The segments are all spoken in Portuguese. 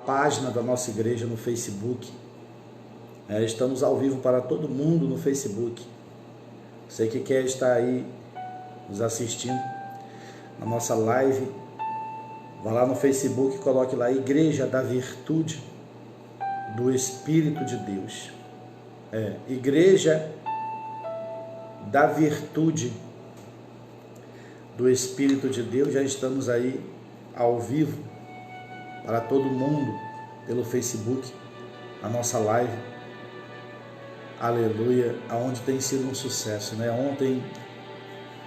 página da nossa igreja no Facebook. Estamos ao vivo para todo mundo no Facebook. Você que quer estar aí nos assistindo na nossa live, vá lá no Facebook e coloque lá Igreja da Virtude do Espírito de Deus. Igreja da Virtude do Espírito de Deus. Já estamos aí ao vivo para todo mundo pelo Facebook, a nossa live. Aleluia, aonde tem sido um sucesso, né? Ontem,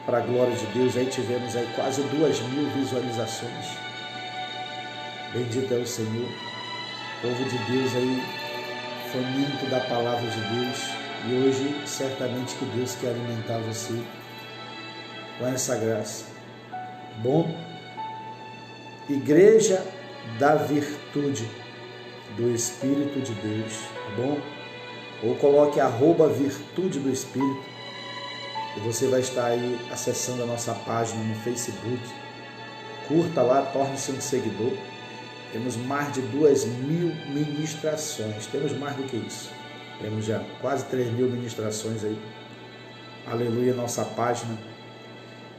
para a glória de Deus, aí tivemos aí quase 2.000 visualizações. Bendito é o Senhor. O povo de Deus aí, faminto da palavra de Deus. E hoje, certamente que Deus quer alimentar você com essa graça. Bom, Igreja da Virtude do Espírito de Deus, bom? Ou coloque @Virtude do Espírito e você vai estar aí acessando a nossa página no Facebook. Curta lá, torne-se um seguidor. Temos mais de 2.000 ministrações, temos mais do que isso. Temos já quase 3.000 ministrações aí. Aleluia, nossa página.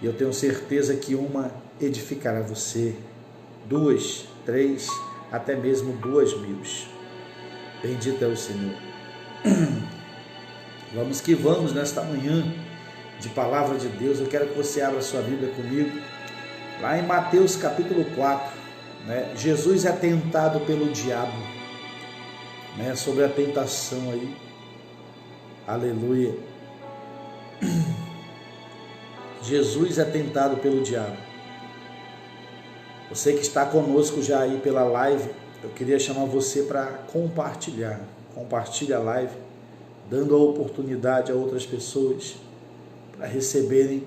E eu tenho certeza que uma edificará você. 2, 3, até mesmo 2.000. Bendito é o Senhor. Vamos que vamos nesta manhã de palavra de Deus. Eu quero que você abra sua Bíblia comigo. Lá em Mateus capítulo 4, né? Jesus é tentado pelo diabo, né? Sobre a tentação aí. Aleluia. Jesus é tentado pelo diabo. Você que está conosco já aí pela live, eu queria chamar você para compartilhar. Compartilhe a live, dando a oportunidade a outras pessoas para receberem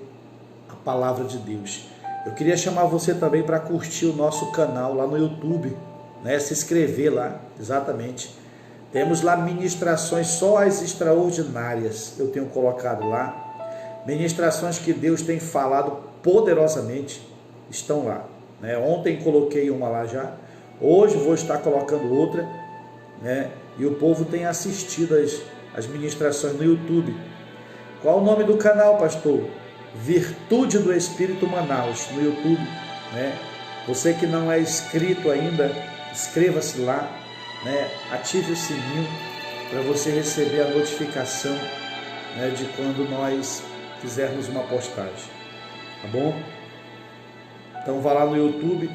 a palavra de Deus. Eu queria chamar você também para curtir o nosso canal lá no YouTube, né? Se inscrever lá, exatamente. Temos lá ministrações só as extraordinárias, eu tenho colocado lá. Ministrações que Deus tem falado poderosamente, estão lá. Ontem coloquei uma lá já, hoje vou estar colocando outra, né? E o povo tem assistido as ministrações no YouTube. Qual o nome do canal, pastor? Virtude do Espírito Manaus, no YouTube, né? Você que não é inscrito ainda, inscreva-se lá, né? Ative o sininho para você receber a notificação, né, de quando nós fizermos uma postagem, tá bom? Então vá lá no YouTube,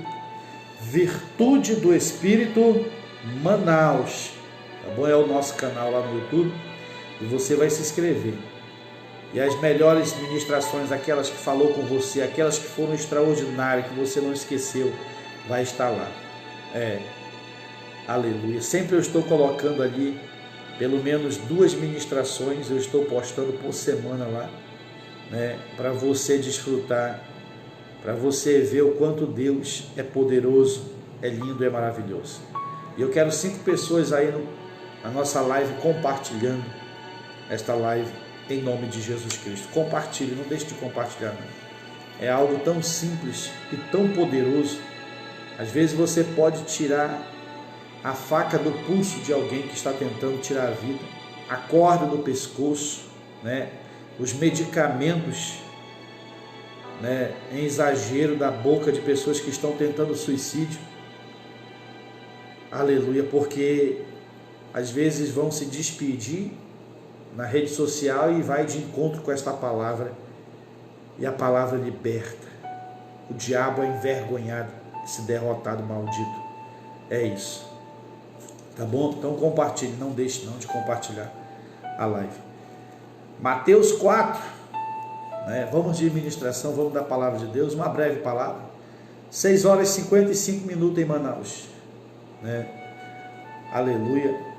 Virtude do Espírito Manaus, tá bom? É o nosso canal lá no YouTube e você vai se inscrever. E as melhores ministrações, aquelas que falou com você, aquelas que foram extraordinárias, que você não esqueceu, vai estar lá. Aleluia. Sempre eu estou colocando ali pelo menos 2 ministrações, eu estou postando por semana lá, né? Para você desfrutar, para você ver o quanto Deus é poderoso, é lindo, é maravilhoso. E eu quero 5 pessoas aí na nossa live compartilhando esta live em nome de Jesus Cristo. Compartilhe, não deixe de compartilhar, não. É algo tão simples e tão poderoso. Às vezes você pode tirar a faca do pulso de alguém que está tentando tirar a vida, a corda do pescoço, né? Os medicamentos, né, em exagero da boca de pessoas que estão tentando suicídio. Aleluia, porque às vezes vão se despedir na rede social e vai de encontro com esta palavra, e a palavra liberta. O diabo é envergonhado, esse derrotado maldito. É isso, tá bom? Então compartilhe, não deixe não de compartilhar a live. Mateus 4, né? Vamos de ministração, vamos da palavra de Deus, uma breve palavra. 6 horas e 55 minutos em Manaus, né? Aleluia.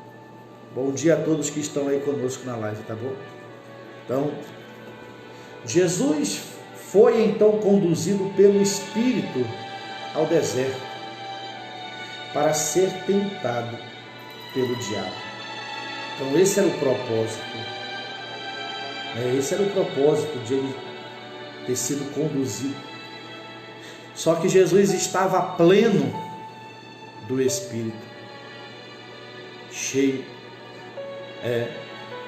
Bom dia a todos que estão aí conosco na live, tá bom? Então, Jesus foi então conduzido pelo Espírito ao deserto para ser tentado pelo diabo. Então esse era o propósito. Esse era o propósito de ele ter sido conduzido. Só que Jesus estava pleno do Espírito. cheio.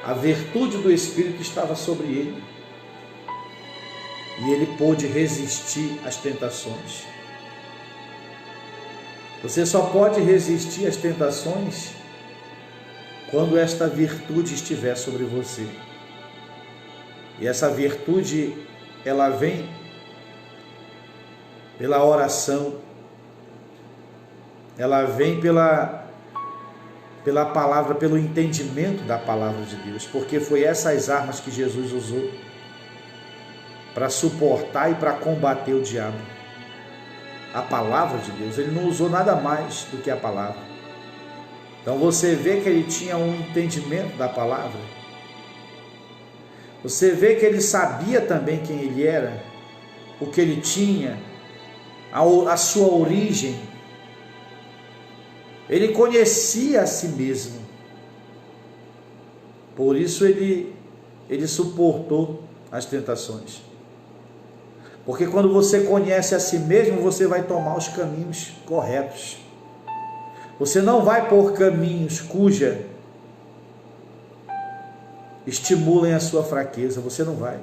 A virtude do Espírito estava sobre ele. E ele pôde resistir às tentações. Você só pode resistir às tentações quando esta virtude estiver sobre você. E essa virtude, ela vem pela oração, ela vem pela palavra, pelo entendimento da palavra de Deus, porque foi essas armas que Jesus usou para suportar e para combater o diabo. A palavra de Deus, ele não usou nada mais do que a palavra. Então você vê que ele tinha um entendimento da palavra. Você vê que ele sabia também quem ele era, o que ele tinha, a sua origem. Ele conhecia a si mesmo. Por isso ele suportou as tentações. Porque quando você conhece a si mesmo, você vai tomar os caminhos corretos. Você não vai por caminhos cuja estimulem a sua fraqueza, você não vai.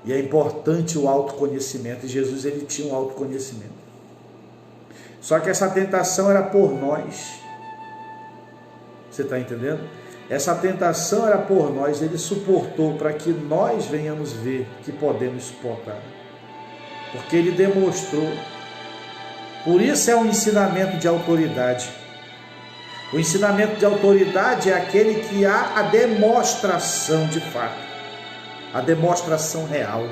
E é importante o autoconhecimento, e Jesus ele tinha um autoconhecimento. Só que essa tentação era por nós. Você está entendendo? Essa tentação era por nós, ele suportou para que nós venhamos ver que podemos suportar. Porque ele demonstrou. Por isso é um ensinamento de autoridade. O ensinamento de autoridade é aquele que há a demonstração de fato, a demonstração real.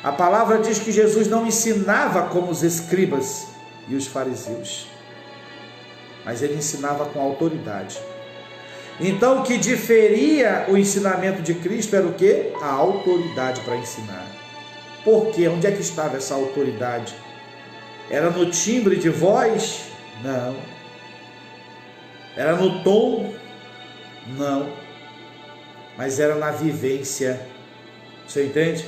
A palavra diz que Jesus não ensinava como os escribas e os fariseus, mas ele ensinava com autoridade. Então o que diferia o ensinamento de Cristo era o quê? A autoridade para ensinar. Por quê? Onde é que estava essa autoridade? Era no timbre de voz? Não. Era no tom? Não. Mas era na vivência. Você entende?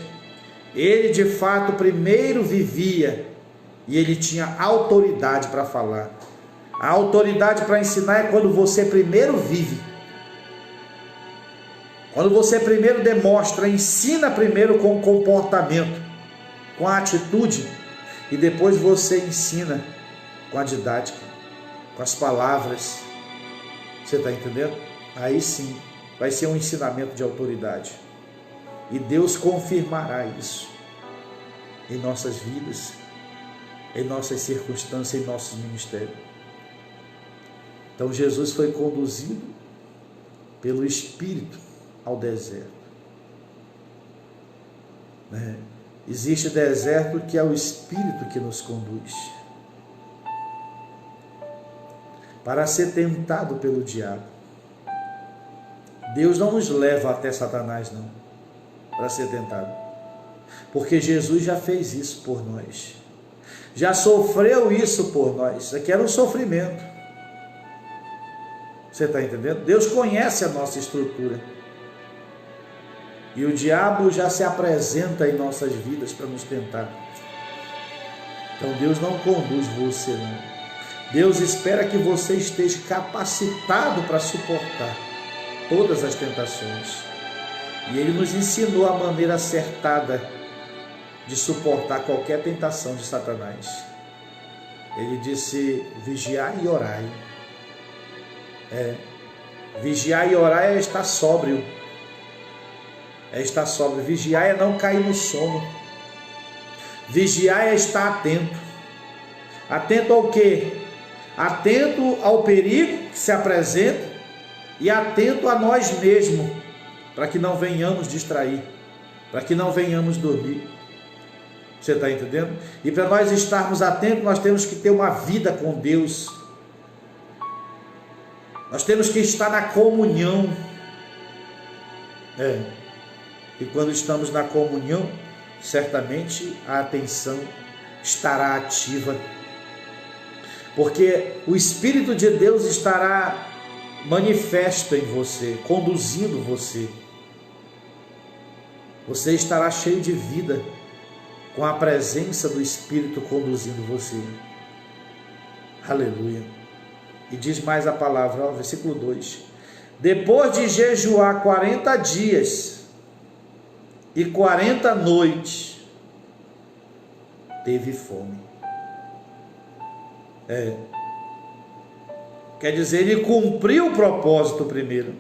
Ele de fato primeiro vivia e ele tinha autoridade para falar. A autoridade para ensinar é quando você primeiro vive. Quando você primeiro demonstra, ensina primeiro com o comportamento, com a atitude, e depois você ensina com a didática, com as palavras. Você está entendendo? Aí sim, vai ser um ensinamento de autoridade. E Deus confirmará isso em nossas vidas, em nossas circunstâncias, em nossos ministérios. Então Jesus foi conduzido pelo Espírito ao deserto. Existe deserto que é o Espírito que nos conduz para ser tentado pelo diabo. Deus não nos leva até Satanás não, para ser tentado, porque Jesus já fez isso por nós, já sofreu isso por nós. Isso aqui era um sofrimento. Você está entendendo? Deus conhece a nossa estrutura. E o diabo já se apresenta em nossas vidas para nos tentar. Então Deus não conduz você, não. Deus espera que você esteja capacitado para suportar todas as tentações. E Ele nos ensinou a maneira acertada de suportar qualquer tentação de Satanás. Ele disse: vigiai e orai. Vigiar e orar é estar sóbrio. É estar sóbrio. Vigiar é não cair no sono. Vigiar é estar atento. Atento ao quê? Atento ao perigo que se apresenta e atento a nós mesmos, para que não venhamos distrair, para que não venhamos dormir. Você está entendendo? E para nós estarmos atentos, nós temos que ter uma vida com Deus. Nós temos que estar na comunhão. E quando estamos na comunhão, certamente a atenção estará ativa. Porque o Espírito de Deus estará manifesto em você, conduzindo você. Você estará cheio de vida, com a presença do Espírito conduzindo você. Aleluia. E diz mais a palavra, ó, versículo 2: depois de jejuar 40 dias e 40 noites, teve fome. Quer dizer, ele cumpriu o propósito primeiro.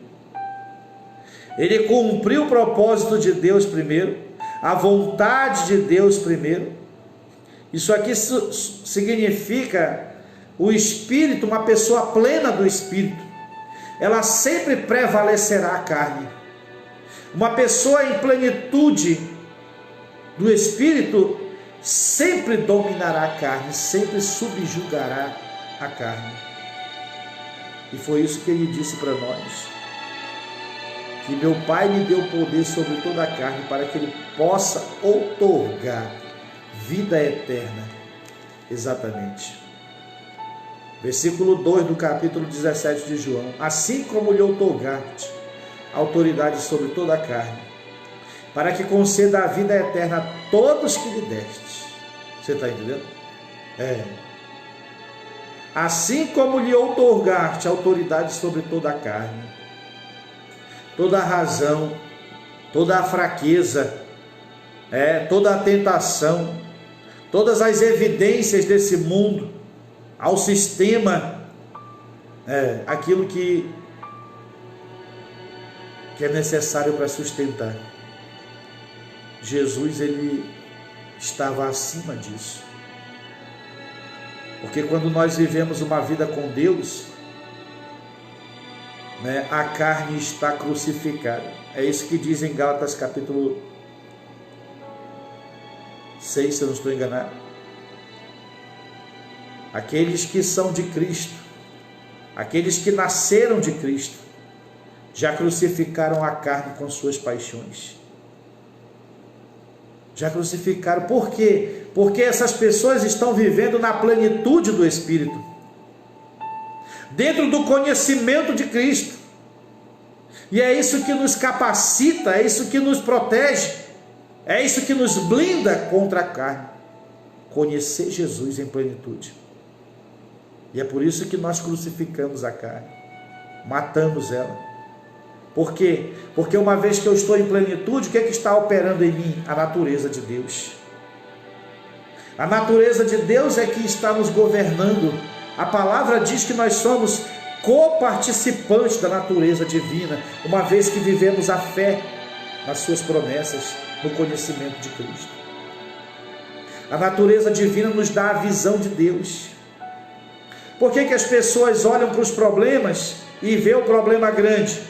Ele cumpriu o propósito de Deus primeiro, a vontade de Deus primeiro. Isso aqui significa o Espírito, uma pessoa plena do Espírito. Ela sempre prevalecerá a carne. Uma pessoa em plenitude do Espírito sempre dominará a carne, sempre subjugará a carne. E foi isso que ele disse para nós: que meu Pai me deu poder sobre toda a carne, para que ele possa outorgar vida eterna. Exatamente. Versículo 2 do capítulo 17 de João: assim como lhe outorgaste autoridade sobre toda a carne, para que conceda a vida eterna a todos que lhe destes. Você está entendendo? Assim como lhe outorgaste autoridade sobre toda a carne, toda a razão, toda a fraqueza, toda a tentação, todas as evidências desse mundo, ao sistema, aquilo que é necessário para sustentar. Jesus, ele estava acima disso. Porque quando nós vivemos uma vida com Deus, a carne está crucificada. É isso que diz em Gálatas capítulo 6, se eu não estou enganado. Aqueles que são de Cristo, aqueles que nasceram de Cristo, já crucificaram a carne com suas paixões. Já crucificaram. Por quê? Porque essas pessoas estão vivendo na plenitude do Espírito, dentro do conhecimento de Cristo. E é isso que nos capacita, é isso que nos protege, é isso que nos blinda contra a carne. Conhecer Jesus em plenitude. E é por isso que nós crucificamos a carne, matamos ela. Por quê? Porque uma vez que eu estou em plenitude, o que é que está operando em mim? A natureza de Deus. A natureza de Deus é que está nos governando. A palavra diz que nós somos coparticipantes da natureza divina, uma vez que vivemos a fé nas suas promessas, no conhecimento de Cristo. A natureza divina nos dá a visão de Deus. Por que que as pessoas olham para os problemas e vê o problema grande,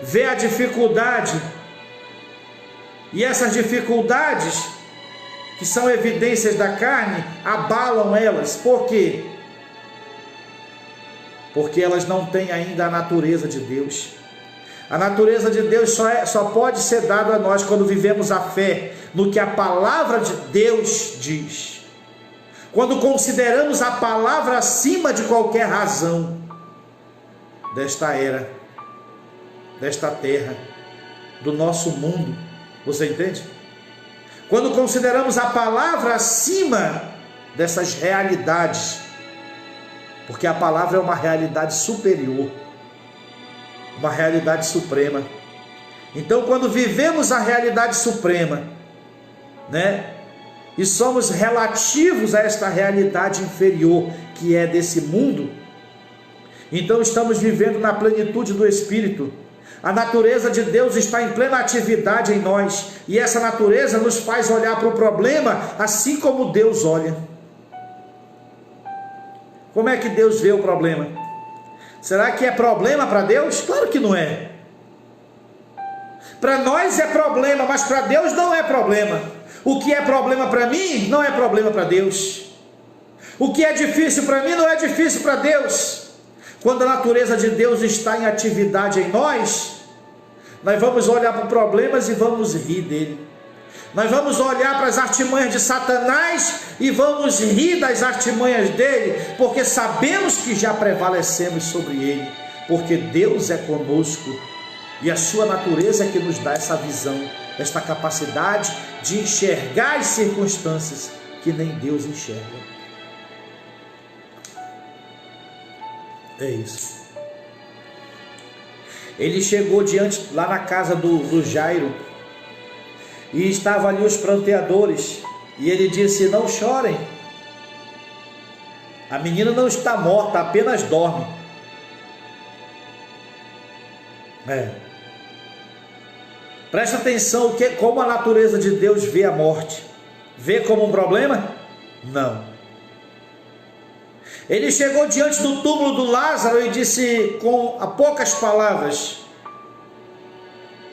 vê a dificuldade, e essas dificuldades, que são evidências da carne, abalam elas? Por quê? Porque elas não têm ainda a natureza de Deus. A natureza de Deus só pode ser dada a nós quando vivemos a fé no que a palavra de Deus diz. Quando consideramos a palavra acima de qualquer razão desta era, desta terra, do nosso mundo. Você entende? Quando consideramos a palavra acima dessas realidades, porque a palavra é uma realidade superior, uma realidade suprema. Então, quando vivemos a realidade suprema, e somos relativos a esta realidade inferior, que é desse mundo, então estamos vivendo na plenitude do Espírito. A natureza de Deus está em plena atividade em nós, e essa natureza nos faz olhar para o problema assim como Deus olha. Como é que Deus vê o problema? Será que é problema para Deus? Claro que não é. Para nós é problema, mas para Deus não é problema. O que é problema para mim não é problema para Deus. O que é difícil para mim não é difícil para Deus. Quando a natureza de Deus está em atividade em nós vamos olhar para problemas e vamos rir dele. Nós vamos olhar para as artimanhas de Satanás e vamos rir das artimanhas dele, porque sabemos que já prevalecemos sobre ele, porque Deus é conosco, e a sua natureza é que nos dá essa visão, esta capacidade de enxergar as circunstâncias que nem Deus enxerga. É isso. Ele chegou lá na casa do Jairo, e estavam ali os pranteadores, e ele disse: não chorem, a menina não está morta, apenas dorme. Presta atenção como a natureza de Deus vê a morte. Vê como um problema? Não. Ele chegou diante do túmulo do Lázaro e disse a poucas palavras: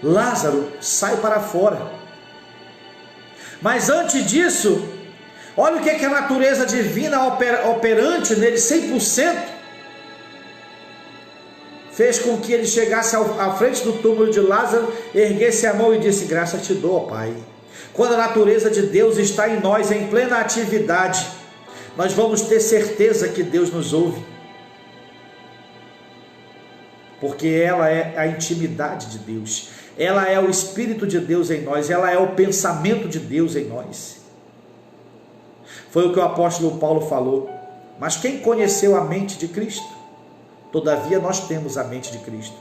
Lázaro, sai para fora. Mas antes disso, olha o que a natureza divina operante nele 100%, fez com que ele chegasse à frente do túmulo de Lázaro, erguesse a mão e disse: graça te dou, ó Pai. Quando a natureza de Deus está em nós, em plena atividade, nós vamos ter certeza que Deus nos ouve, porque ela é a intimidade de Deus, ela é o Espírito de Deus em nós, ela é o pensamento de Deus em nós. Foi o que o apóstolo Paulo falou: mas quem conheceu a mente de Cristo? Todavia nós temos a mente de Cristo.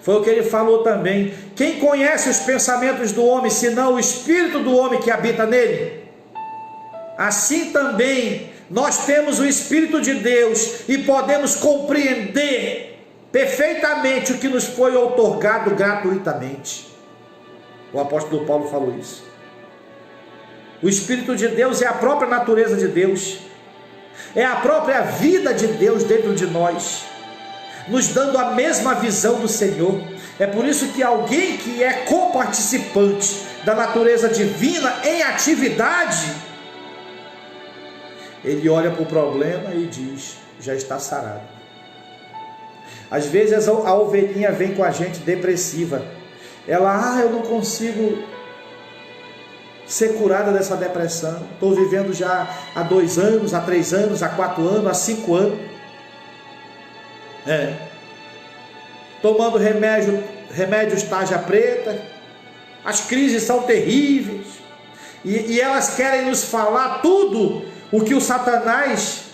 Foi o que ele falou também: quem conhece os pensamentos do homem, senão o Espírito do homem que habita nele? Assim também nós temos o Espírito de Deus e podemos compreender perfeitamente o que nos foi outorgado gratuitamente. O apóstolo Paulo falou isso. O Espírito de Deus é a própria natureza de Deus, é a própria vida de Deus dentro de nós, nos dando a mesma visão do Senhor. É por isso que alguém que é coparticipante da natureza divina em atividade, ele olha para o problema e diz: já está sarado. Às vezes a ovelhinha vem com a gente depressiva, ela: eu não consigo ser curada dessa depressão, estou vivendo já há 2 anos, há 3 anos, há 4 anos, há 5 anos, tomando remédios tarja preta, as crises são terríveis, e elas querem nos falar tudo o que o Satanás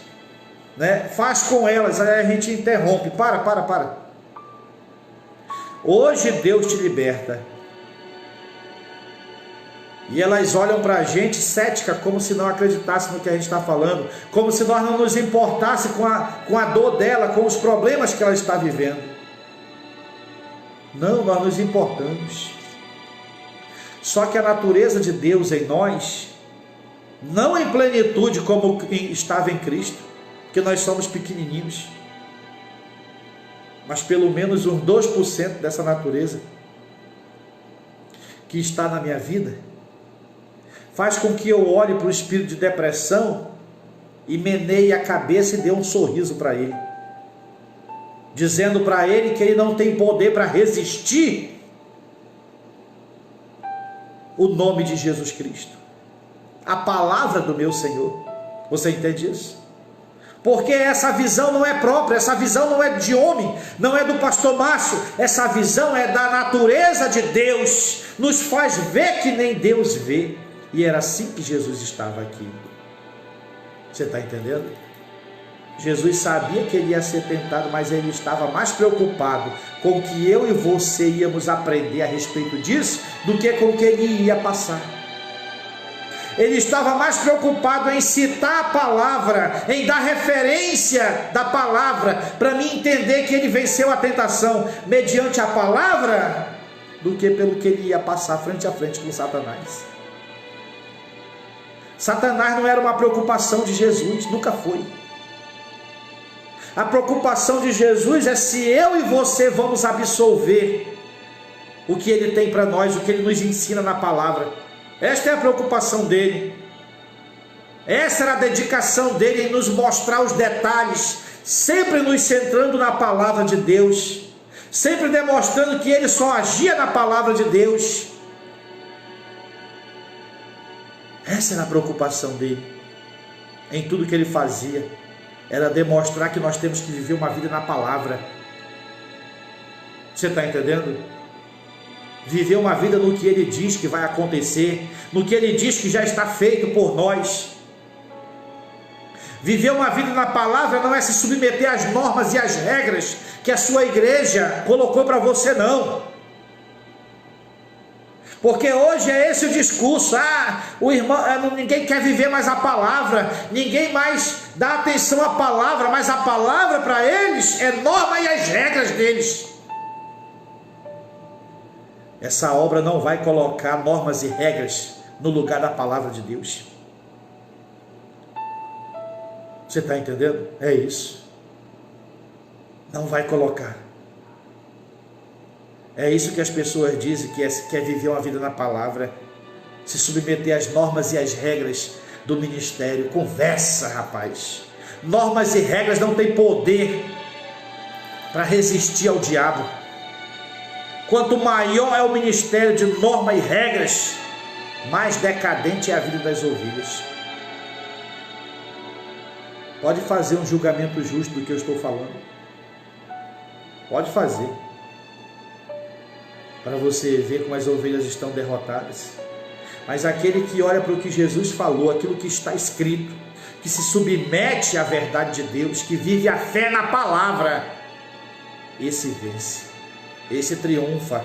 faz com elas. Aí a gente interrompe: para. Hoje Deus te liberta. E elas olham para a gente cética, como se não acreditasse no que a gente está falando, como se nós não nos importasse com a dor dela, com os problemas que ela está vivendo. Não, nós nos importamos. Só que a natureza de Deus em nós, não em plenitude como estava em Cristo, porque nós somos pequenininhos, mas pelo menos uns 2% dessa natureza que está na minha vida, faz com que eu olhe para o espírito de depressão e meneie a cabeça e dê um sorriso para ele, dizendo para ele que ele não tem poder para resistir o nome de Jesus Cristo, a palavra do meu Senhor. Você entende isso? Porque essa visão não é própria, essa visão não é de homem, não é do pastor Márcio, essa visão é da natureza de Deus, nos faz ver que nem Deus vê. E era assim que Jesus estava aqui. Você está entendendo? Jesus sabia que ele ia ser tentado, mas ele estava mais preocupado com o que eu e você íamos aprender a respeito disso, do que com o que ele ia passar. Ele estava mais preocupado em citar a palavra, em dar referência da palavra, para mim entender que ele venceu a tentação mediante a palavra, do que pelo que ele ia passar frente a frente com Satanás. Satanás não era uma preocupação de Jesus, nunca foi. A preocupação de Jesus é se eu e você vamos absolver o que ele tem para nós, o que ele nos ensina na palavra. Esta é a preocupação dele. Essa era a dedicação dele, em nos mostrar os detalhes, sempre nos centrando na palavra de Deus, sempre demonstrando que ele só agia na palavra de Deus. Essa era a preocupação dele, em tudo que ele fazia, era demonstrar que nós temos que viver uma vida na palavra. Você está entendendo? Viver uma vida no que ele diz que vai acontecer, no que ele diz que já está feito por nós. Viver uma vida na palavra não é se submeter às normas e às regras que a sua igreja colocou para você, não. Porque hoje é esse o discurso, o irmão, ninguém quer viver mais a palavra, ninguém mais dá atenção à palavra, mas a palavra para eles é norma e as regras deles. Essa obra não vai colocar normas e regras no lugar da palavra de Deus. Você está entendendo? É isso. Não vai colocar. É isso que as pessoas dizem, que quer viver uma vida na palavra, se submeter às normas e às regras do ministério. Conversa, rapaz. Normas e regras não têm poder para resistir ao diabo. Quanto maior é o ministério de norma e regras, mais decadente é a vida das ovelhas. Pode fazer um julgamento justo do que eu estou falando. Pode fazer. Para você ver como as ovelhas estão derrotadas. Mas aquele que olha para o que Jesus falou, aquilo que está escrito, que se submete à verdade de Deus, que vive a fé na palavra, esse vence, esse triunfa,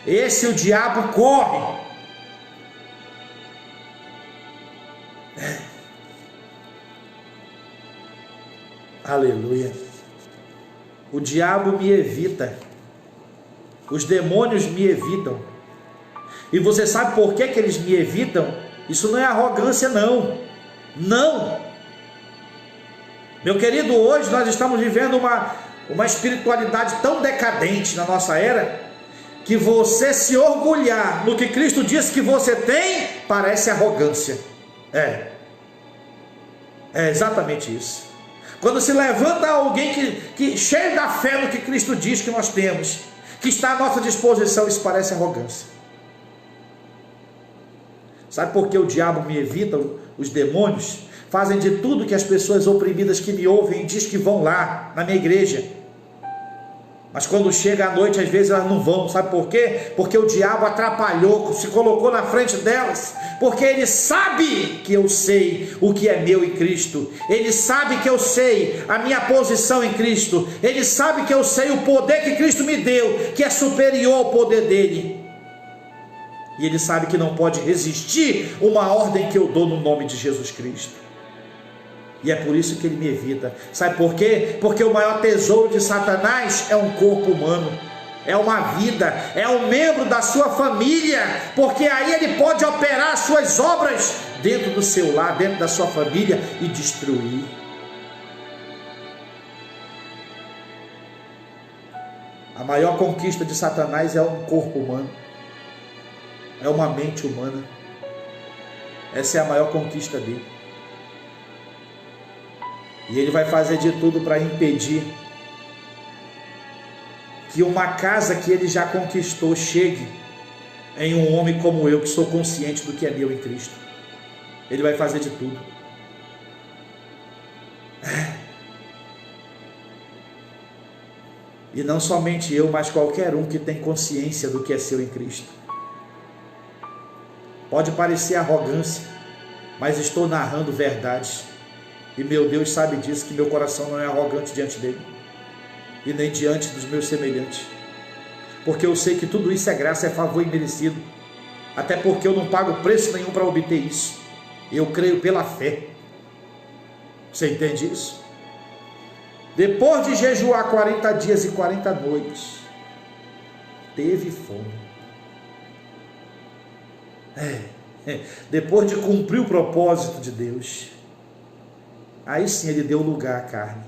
esse o diabo corre. Aleluia. O diabo me evita. Os demônios me evitam. E você sabe por que eles me evitam? Isso não é arrogância, não. Não. Meu querido, hoje nós estamos vivendo uma espiritualidade tão decadente na nossa era, que você se orgulhar no que Cristo disse que você tem, parece arrogância. É exatamente isso. Quando se levanta alguém que cheio da fé no que Cristo diz que nós temos, que está à nossa disposição, isso parece arrogância. Sabe por que o diabo me evita? Os demônios fazem de tudo que as pessoas oprimidas que me ouvem diz que vão lá na minha igreja, mas quando chega à noite, às vezes elas não vão. Sabe por quê? Porque o diabo atrapalhou, se colocou na frente delas, porque ele sabe que eu sei o que é meu em Cristo, ele sabe que eu sei a minha posição em Cristo, ele sabe que eu sei o poder que Cristo me deu, que é superior ao poder dele, e ele sabe que não pode resistir uma ordem que eu dou no nome de Jesus Cristo. E é por isso que ele me evita. Sabe por quê? Porque o maior tesouro de Satanás é um corpo humano, é uma vida, é um membro da sua família, porque aí ele pode operar as suas obras dentro do seu lar, dentro da sua família, e destruir. A maior conquista de Satanás é um corpo humano, é uma mente humana. Essa é a maior conquista dele. E ele vai fazer de tudo para impedir que uma casa que ele já conquistou chegue em um homem como eu, que sou consciente do que é meu em Cristo. Ele vai fazer de tudo. E não somente eu, mas qualquer um que tem consciência do que é seu em Cristo. Pode parecer arrogância, mas estou narrando verdades. E meu Deus sabe disso, que meu coração não é arrogante diante dele, e nem diante dos meus semelhantes, porque eu sei que tudo isso é graça, é favor imerecido, até porque eu não pago preço nenhum para obter isso. Eu creio pela fé. Você entende isso? Depois de jejuar 40 dias e 40 noites, teve fome. Depois de cumprir o propósito de Deus, aí sim ele deu lugar à carne,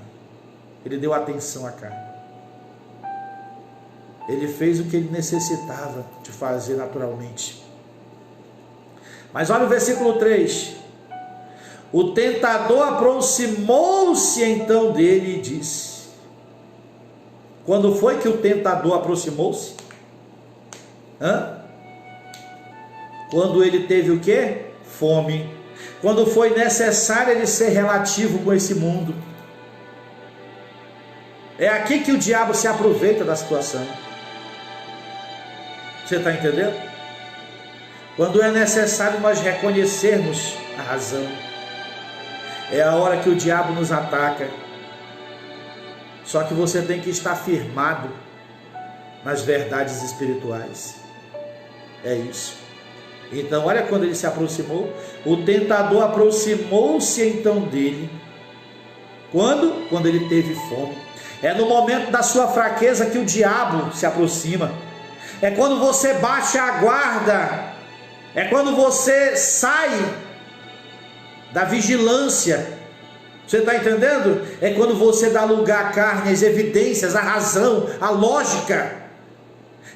ele deu atenção à carne, ele fez o que ele necessitava de fazer naturalmente. Mas olha o versículo 3, o tentador aproximou-se então dele e disse. Quando foi que o tentador aproximou-se? Quando ele teve o quê? Fome. Quando foi necessário ele ser relativo com esse mundo. É aqui que o diabo se aproveita da situação. Você está entendendo? Quando é necessário nós reconhecermos a razão. É a hora que o diabo nos ataca. Só que você tem que estar firmado nas verdades espirituais. É isso. Então, olha quando ele se aproximou. O tentador aproximou-se então dele. Quando? Quando ele teve fome. É no momento da sua fraqueza que o diabo se aproxima. É quando você baixa a guarda. É quando você sai da vigilância. Você está entendendo? É quando você dá lugar à carne, às evidências, à razão, à lógica.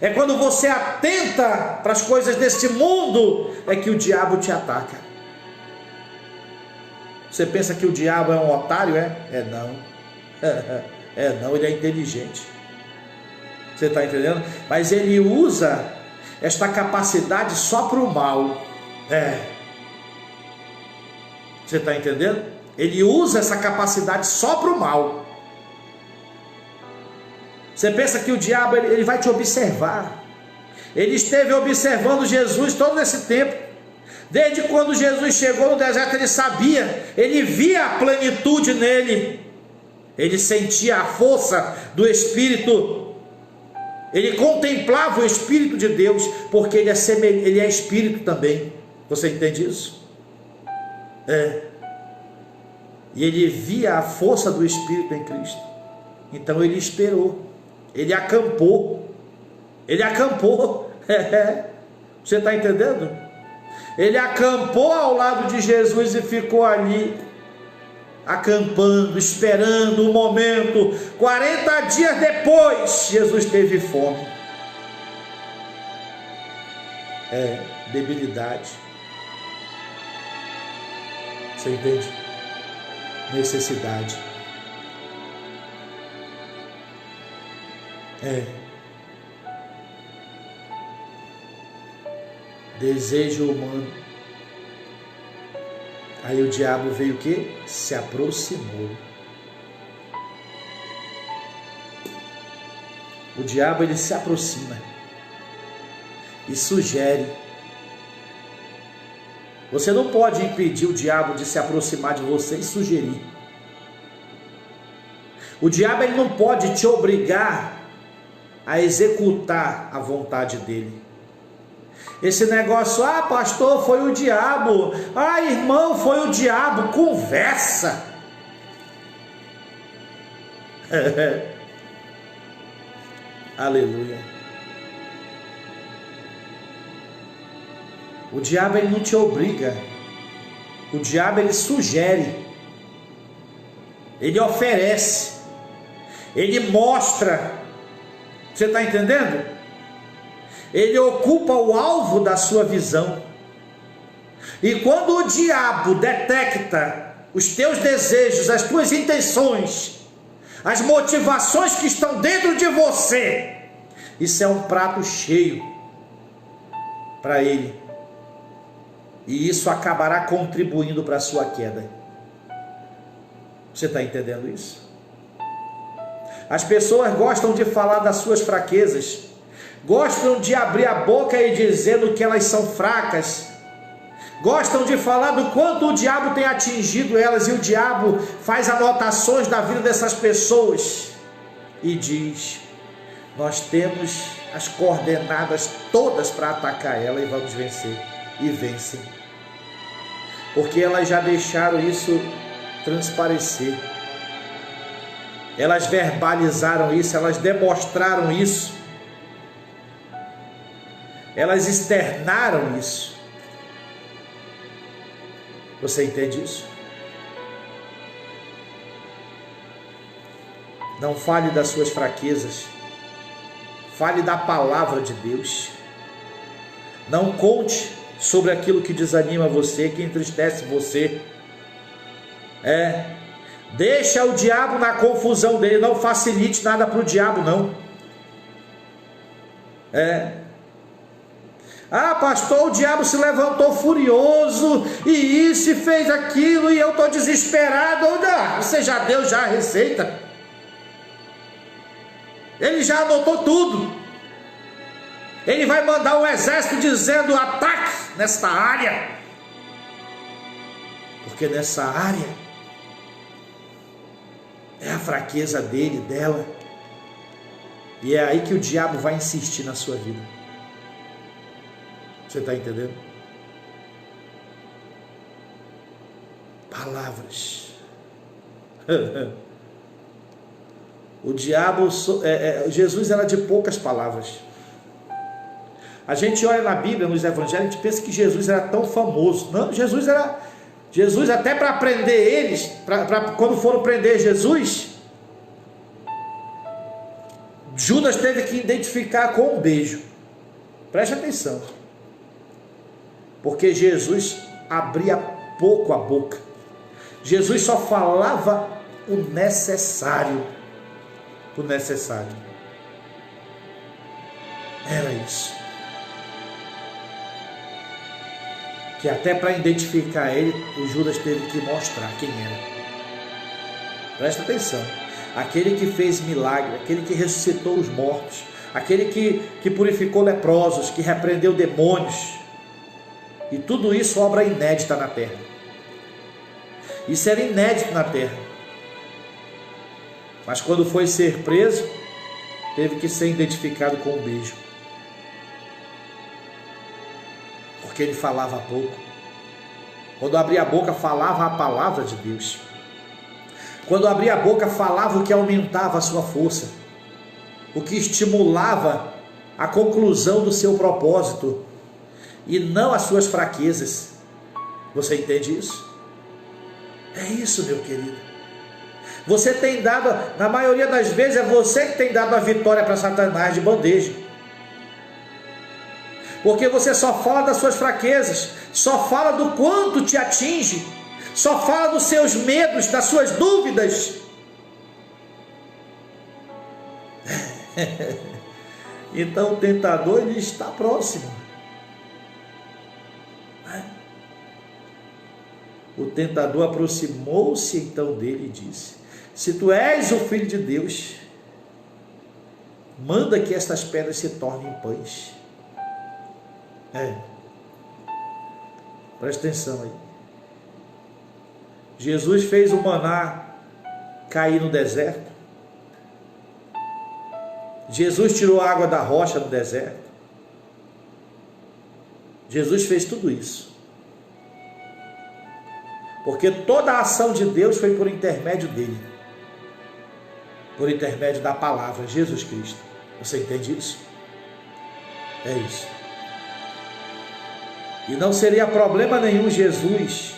É quando você atenta para as coisas deste mundo, é que o diabo te ataca. Você pensa que o diabo é um otário? É não. É não, ele é inteligente. Você está entendendo? Mas ele usa esta capacidade só para o mal. Você está entendendo? Ele usa essa capacidade só para o mal. Você pensa que o diabo ele vai te observar. Ele esteve observando Jesus todo esse tempo. Desde quando Jesus chegou no deserto, ele sabia, ele via a plenitude nele. Ele sentia a força do Espírito. Ele contemplava o Espírito de Deus, porque ele é Espírito também. Você entende isso? E ele via a força do Espírito em Cristo. Então ele esperou. Ele acampou. Você está entendendo? Ele acampou ao lado de Jesus e ficou ali, acampando, esperando o momento. 40 dias depois, Jesus teve fome. Debilidade. Você entende? Necessidade. Desejo humano. Aí o diabo veio o quê? Se aproximou. O diabo ele se aproxima e sugere. Você não pode impedir o diabo de se aproximar de você e sugerir. O diabo ele não pode te obrigar a executar a vontade dele. Esse negócio, pastor, foi o diabo, irmão, foi o diabo, conversa. Aleluia. O diabo ele não te obriga. O diabo ele sugere. Ele oferece. Ele mostra. Você está entendendo? Ele ocupa o alvo da sua visão. E quando o diabo detecta os teus desejos, as tuas intenções, as motivações que estão dentro de você, isso é um prato cheio para ele. E isso acabará contribuindo para a sua queda. Você está entendendo isso? As pessoas gostam de falar das suas fraquezas, gostam de abrir a boca e dizendo que elas são fracas, gostam de falar do quanto o diabo tem atingido elas, e o diabo faz anotações da vida dessas pessoas e diz: nós temos as coordenadas todas para atacar ela e vamos vencer. E vencem, porque elas já deixaram isso transparecer. Elas verbalizaram isso, elas demonstraram isso, elas externaram isso. Você entende isso? Não fale das suas fraquezas, fale da palavra de Deus. Não conte sobre aquilo que desanima você, que entristece você. Deixa o diabo na confusão dele, não facilite nada para o diabo, não. Pastor, o diabo se levantou furioso, e isso, e fez aquilo, e eu estou desesperado. Você já deu já a receita. Ele já anotou tudo. Ele vai mandar um exército dizendo: ataque nesta área. Porque nessa área É a fraqueza dele, dela. E é aí que o diabo vai insistir na sua vida. Você está entendendo? Palavras. O diabo, Jesus era de poucas palavras. A gente olha na Bíblia, nos evangelhos, a gente pensa que Jesus era tão famoso. Não, Jesus até para prender eles, quando foram prender Jesus, Judas teve que identificar com um beijo. Preste atenção. Porque Jesus abria pouco a boca. Jesus só falava o necessário. O necessário. Era isso. Que até para identificar ele, o Judas teve que mostrar quem era. Presta atenção. Aquele que fez milagre, aquele que ressuscitou os mortos, aquele que purificou leprosos, que repreendeu demônios. E tudo isso obra inédita na terra. Isso era inédito na terra. Mas quando foi ser preso, teve que ser identificado com um beijo. Porque ele falava pouco. Quando abria a boca, falava a palavra de Deus. Quando abria a boca, falava o que aumentava a sua força, o que estimulava a conclusão do seu propósito, e não as suas fraquezas. Você entende isso? É isso, meu querido. Você tem dado, na maioria das vezes, é você que tem dado a vitória para Satanás de bandeja. Porque você só fala das suas fraquezas, só fala do quanto te atinge, só fala dos seus medos, das suas dúvidas. Então o tentador, ele está próximo. O tentador aproximou-se então dele e disse: se tu és o Filho de Deus, manda que estas pedras se tornem pães. Presta atenção aí. Jesus fez o maná cair no deserto. Jesus tirou a água da rocha no deserto. Jesus fez tudo isso. Porque toda a ação de Deus foi por intermédio dele. Por intermédio da palavra, Jesus Cristo. Você entende isso? É isso. E não seria problema nenhum Jesus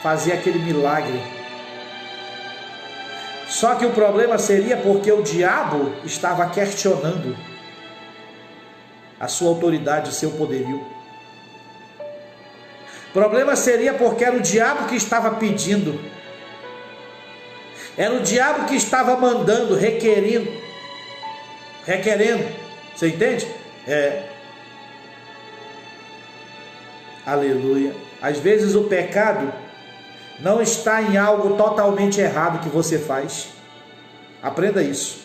fazer aquele milagre. Só que o problema seria porque o diabo estava questionando a sua autoridade, o seu poderio. O problema seria porque era o diabo que estava pedindo. Era o diabo que estava mandando, requerendo. Você entende? Aleluia. Às vezes o pecado não está em algo totalmente errado que você faz. Aprenda isso.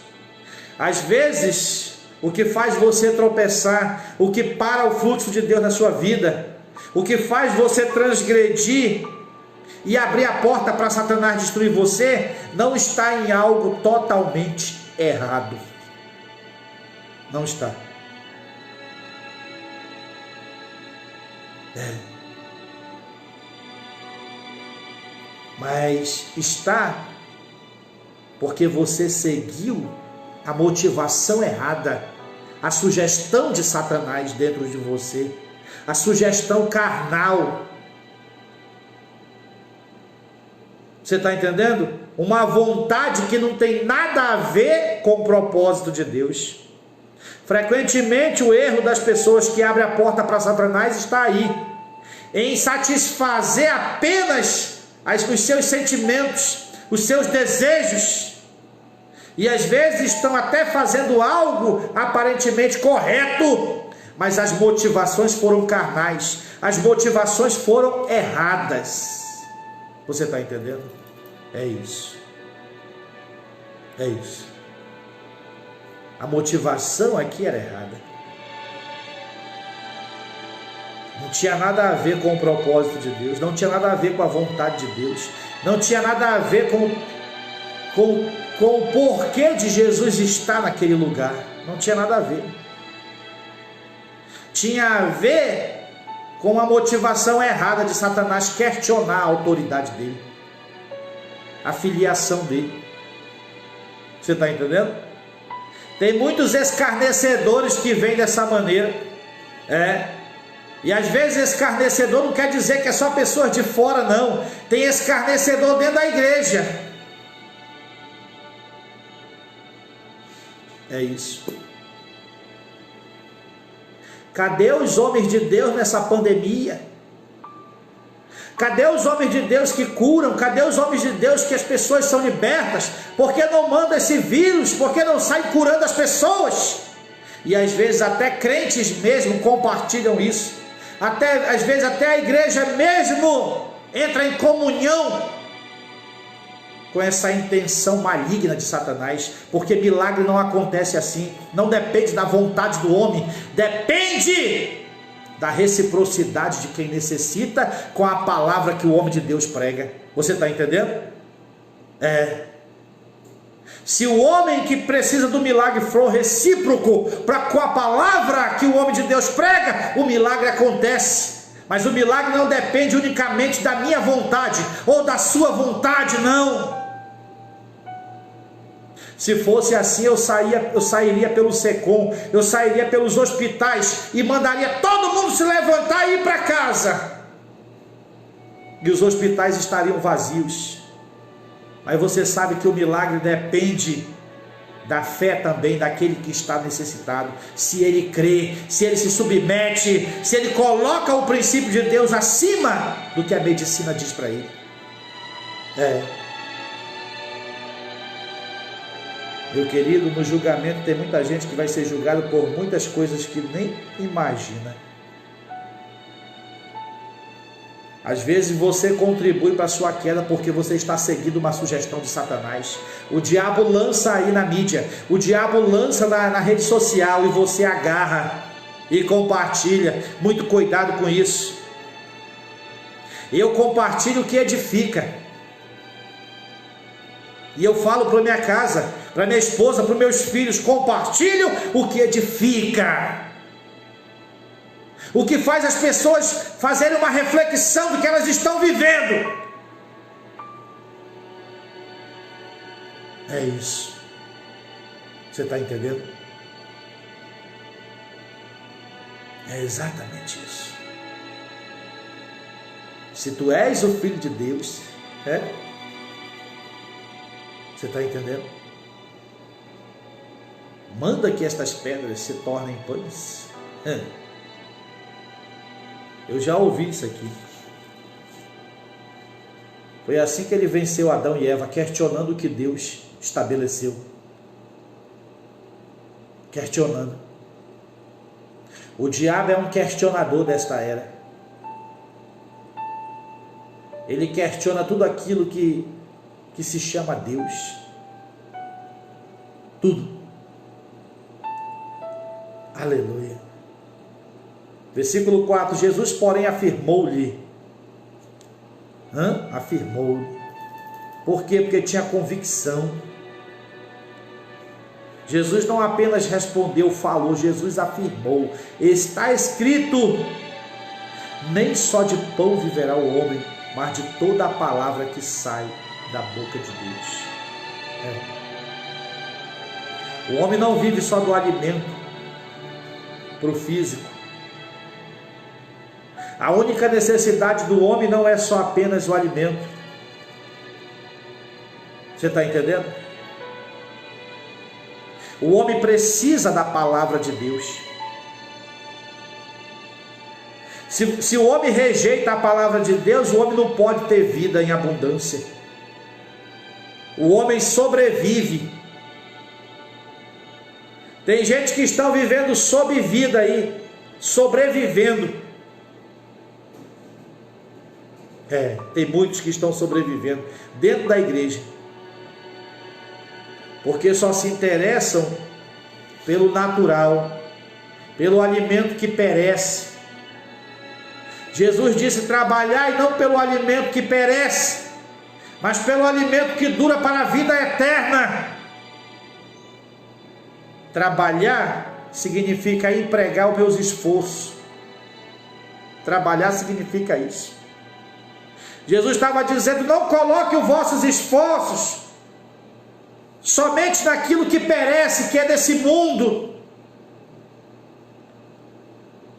Às vezes, o que faz você tropeçar, o que para o fluxo de Deus na sua vida, o que faz você transgredir e abrir a porta para Satanás destruir você, não está em algo totalmente errado. Não está. Mas está porque você seguiu a motivação errada, a sugestão de Satanás dentro de você, a sugestão carnal. Você está entendendo? Uma vontade que não tem nada a ver com o propósito de Deus. Frequentemente o erro das pessoas que abrem a porta para Satanás está aí, em satisfazer apenas os seus sentimentos, os seus desejos, e às vezes estão até fazendo algo aparentemente correto, mas as motivações foram carnais, as motivações foram erradas. Você está entendendo? É isso. É isso. A motivação aqui era errada. Não tinha nada a ver com o propósito de Deus, não tinha nada a ver com a vontade de Deus, não tinha nada a ver com com o porquê de Jesus estar naquele lugar. Não tinha nada a ver. Tinha a ver com a motivação errada de Satanás questionar a autoridade dele, a filiação dele. Você está entendendo? Tem muitos escarnecedores que vêm dessa maneira. E às vezes escarnecedor não quer dizer que é só pessoas de fora, não. Tem escarnecedor dentro da igreja. É isso. Cadê os homens de Deus nessa pandemia? Cadê os homens de Deus que curam? Cadê os homens de Deus que as pessoas são libertas? Por que não manda esse vírus? Por que não sai curando as pessoas? E às vezes até crentes mesmo compartilham isso. Às vezes até a igreja mesmo entra em comunhão com essa intenção maligna de Satanás, porque milagre não acontece assim, não depende da vontade do homem, depende da reciprocidade de quem necessita com a palavra que o homem de Deus prega. Você está entendendo? Se o homem que precisa do milagre for recíproco com a palavra que o homem de Deus prega, o milagre acontece. Mas o milagre não depende unicamente da minha vontade ou da sua vontade, não. Se fosse assim, eu sairia pelo SECOM, eu sairia pelos hospitais e mandaria todo mundo se levantar e ir para casa. E os hospitais estariam vazios. Mas você sabe que o milagre depende da fé também daquele que está necessitado. Se ele crê, se ele se submete, se ele coloca o princípio de Deus acima do que a medicina diz para ele. Meu querido, no julgamento tem muita gente que vai ser julgado por muitas coisas que nem imagina. Às vezes você contribui para a sua queda porque você está seguindo uma sugestão de Satanás. O diabo lança aí na mídia, o diabo lança na rede social e você agarra e compartilha. Muito cuidado com isso. Eu compartilho o que edifica. E eu falo para minha casa, para minha esposa, para os meus filhos, compartilho o que edifica. O que faz as pessoas fazerem uma reflexão do que elas estão vivendo. É isso. Você está entendendo? É exatamente isso. Se tu és o Filho de Deus, você está entendendo? Manda que estas pedras se tornem pães. Eu já ouvi isso aqui. Foi assim que ele venceu Adão e Eva, questionando o que Deus estabeleceu. Questionando. O diabo é um questionador desta era. Ele questiona tudo aquilo que se chama Deus. Tudo. Aleluia. Versículo 4, Jesus porém afirmou-lhe. Afirmou-lhe. Por quê? Porque tinha convicção. Jesus não apenas respondeu, falou, Jesus afirmou. Está escrito: nem só de pão viverá o homem, mas de toda a palavra que sai da boca de Deus. O homem não vive só do alimento para o físico. A única necessidade do homem não é só apenas o alimento. Você está entendendo? O homem precisa da palavra de Deus. Se o homem rejeita a palavra de Deus, o homem não pode ter vida em abundância. O homem sobrevive. Tem gente que está vivendo sob vida aí, sobrevivendo. Tem muitos que estão sobrevivendo dentro da igreja, porque só se interessam pelo natural, pelo alimento que perece. Jesus disse: trabalhai não pelo alimento que perece, mas pelo alimento que dura para a vida eterna. Trabalhar significa empregar os meus esforços. Trabalhar significa isso. Jesus estava dizendo: não coloque os vossos esforços somente naquilo que perece, que é desse mundo,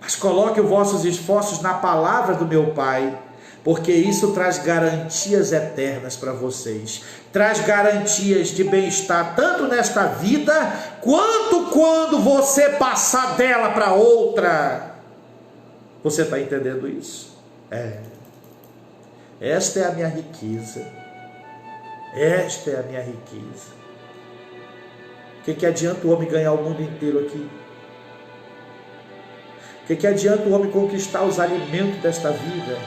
mas coloque os vossos esforços na palavra do meu Pai, porque isso traz garantias eternas para vocês, traz garantias de bem-estar, tanto nesta vida, quanto quando você passar dela para outra. Você está entendendo isso? Esta é a minha riqueza. Esta é a minha riqueza. O que adianta o homem ganhar o mundo inteiro aqui? O que adianta o homem conquistar os alimentos desta vida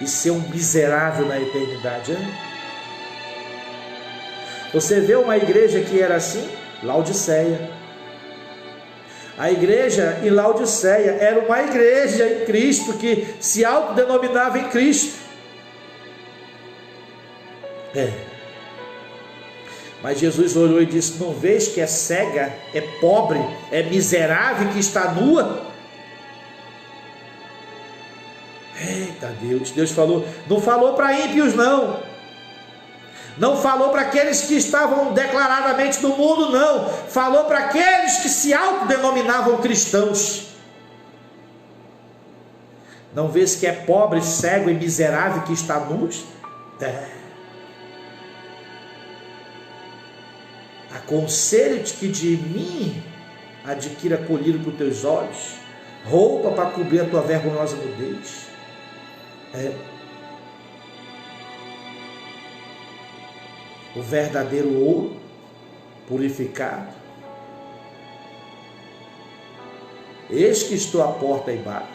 e ser um miserável na eternidade, hein? Você vê uma igreja que era assim? Laodiceia. A igreja em Laodiceia era uma igreja em Cristo, que se autodenominava em Cristo. Mas Jesus olhou e disse: não vês que é cega, é pobre, é miserável, que está nua? Eita Deus, Deus falou, não falou para ímpios não. Não falou para aqueles que estavam declaradamente no mundo, não. Falou para aqueles que se autodenominavam cristãos. Não vês que é pobre, cego e miserável, que está nu? Aconselho-te que de mim adquira colírio para os teus olhos, roupa para cobrir a tua vergonhosa nudez. O verdadeiro ouro purificado. Eis que estou à porta e bato.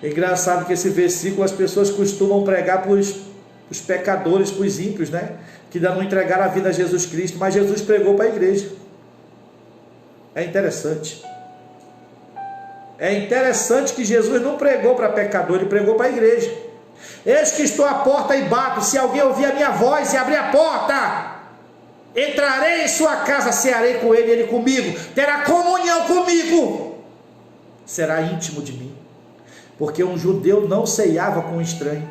É engraçado que esse versículo as pessoas costumam pregar para os pecadores, para os ímpios, né? Que ainda não entregaram a vida a Jesus Cristo, mas Jesus pregou para a igreja. É interessante. É interessante que Jesus não pregou para pecador, ele pregou para a igreja. Eis que estou à porta e bato, se alguém ouvir a minha voz e abrir a porta, entrarei em sua casa, cearei com ele e ele comigo, terá comunhão comigo, será íntimo de mim, porque um judeu não ceiava com um estranho,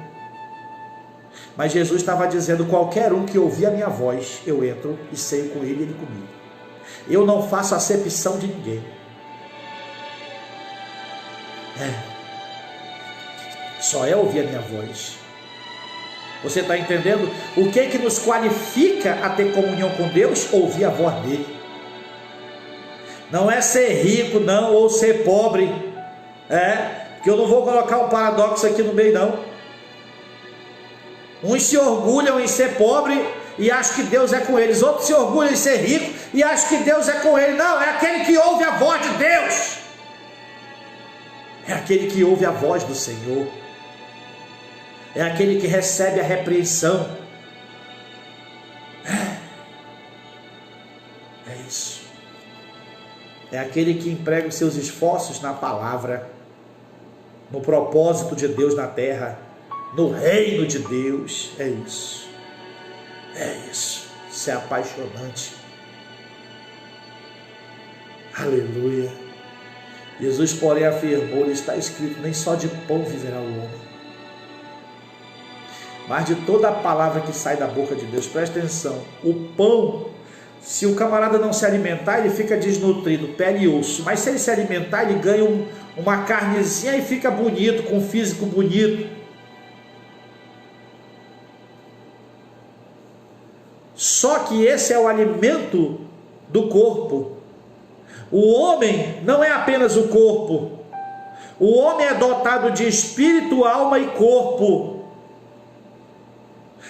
mas Jesus estava dizendo: qualquer um que ouvir a minha voz, eu entro e ceio com ele e ele comigo. Eu não faço acepção de ninguém. Só é ouvir a minha voz. Você está entendendo? O que nos qualifica a ter comunhão com Deus? Ouvir a voz dele. Não é ser rico, não, ou ser pobre. Que eu não vou colocar um paradoxo aqui no meio, não. Uns se orgulham em ser pobre e acham que Deus é com eles. Outros se orgulham em ser rico e acham que Deus é com ele. Não, é aquele que ouve a voz de Deus. É aquele que ouve a voz do Senhor. É aquele que recebe a repreensão. É isso. É aquele que emprega os seus esforços na palavra, no propósito de Deus na terra, no reino de Deus. É isso. É isso. Isso é apaixonante. Aleluia. Jesus, porém, afirmou: está escrito, nem só de pão viverá o homem, mas de toda a palavra que sai da boca de Deus. Presta atenção, o pão, se o camarada não se alimentar, ele fica desnutrido, pele e osso, mas se ele se alimentar, ele ganha uma carnezinha e fica bonito, com um físico bonito. Só que esse é o alimento do corpo. O homem não é apenas o corpo. O homem é dotado de espírito, alma e corpo.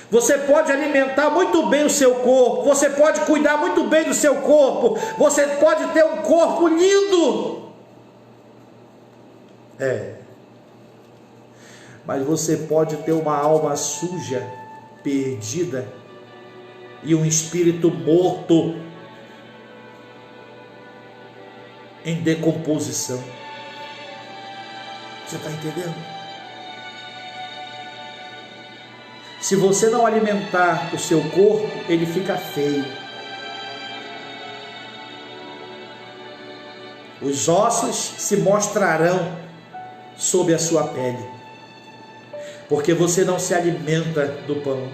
Você pode alimentar muito bem o seu corpo, você pode cuidar muito bem do seu corpo, você pode ter um corpo lindo. Mas você pode ter uma alma suja, perdida, e um espírito morto, em decomposição. Você está entendendo? Se você não alimentar o seu corpo, ele fica feio. Os ossos se mostrarão sob a sua pele, porque você não se alimenta do pão.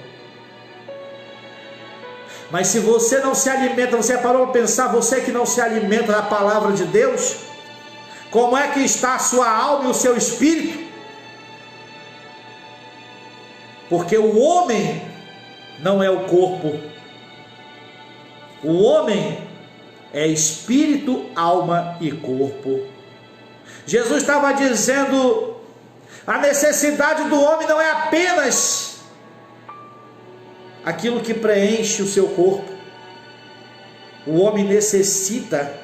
Mas se você não se alimenta, você parou para pensar, você que não se alimenta da palavra de Deus, como é que está a sua alma e o seu espírito? Porque o homem não é o corpo, o homem é espírito, alma e corpo. Jesus estava dizendo, a necessidade do homem não é apenas aquilo que preenche o seu corpo. O homem necessita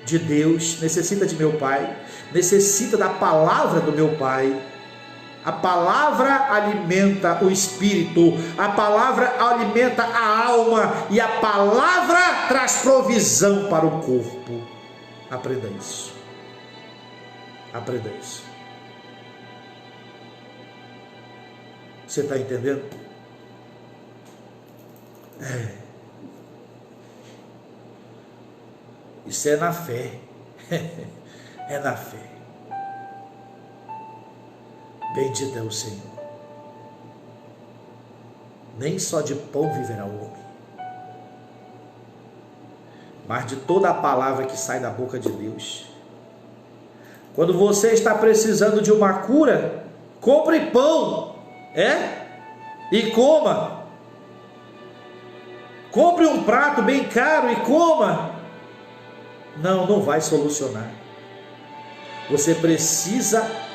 de Deus, necessita de meu Pai, necessita da palavra do meu Pai. A palavra alimenta o espírito, a palavra alimenta a alma e a palavra traz provisão para o corpo. Aprenda isso. Aprenda isso. Você está entendendo? Isso é na fé. É na fé. Bendito é o Senhor. Nem só de pão viverá o homem, mas de toda a palavra que sai da boca de Deus. Quando você está precisando de uma cura, compre pão, e coma. Compre um prato bem caro e coma. Não vai solucionar. Você precisa.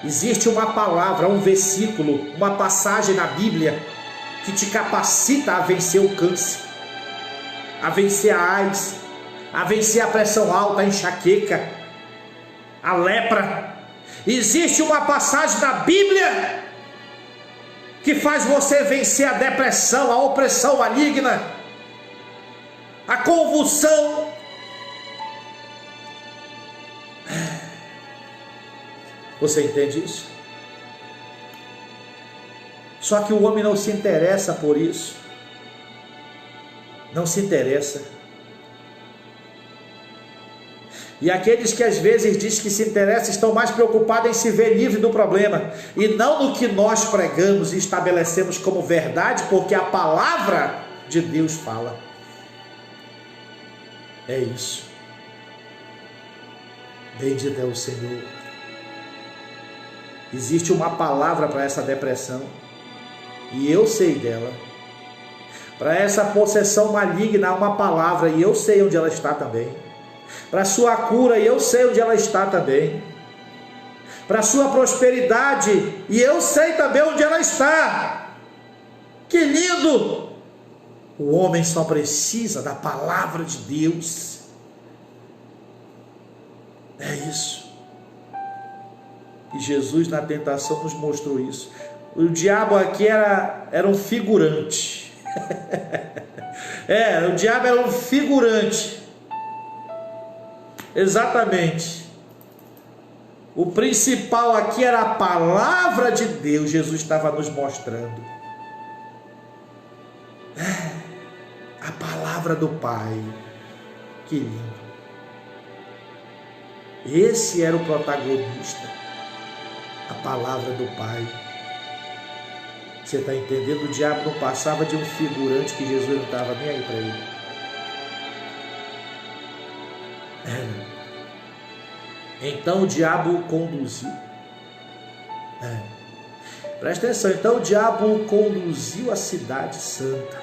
Existe uma palavra, um versículo, uma passagem na Bíblia que te capacita a vencer o câncer, a vencer a AIDS, a vencer a pressão alta, a enxaqueca, a lepra. Existe uma passagem na Bíblia que faz você vencer a depressão, a opressão maligna, a convulsão. Você entende isso? Só que o homem não se interessa por isso. Não se interessa. E aqueles que às vezes dizem que se interessam estão mais preocupados em se ver livre do problema e não no que nós pregamos e estabelecemos como verdade, porque a palavra de Deus fala. É isso. Bendito é o Senhor. Existe uma palavra para essa depressão, e eu sei dela. Para essa possessão maligna há uma palavra, e eu sei onde ela está também. Para a sua cura, e eu sei onde ela está também. Para a sua prosperidade, e eu sei também onde ela está. Que lindo! O homem só precisa da palavra de Deus. É isso. E Jesus na tentação nos mostrou isso. O diabo aqui era um figurante. O diabo era um figurante. Exatamente. O principal aqui era a palavra de Deus. Jesus estava nos mostrando. A palavra do Pai. Que lindo. Esse era o protagonista. A palavra do Pai. Você está entendendo? O diabo não passava de um figurante que Jesus não estava nem aí para ele. Então o diabo o conduziu. Presta atenção. Então o diabo o conduziu à cidade santa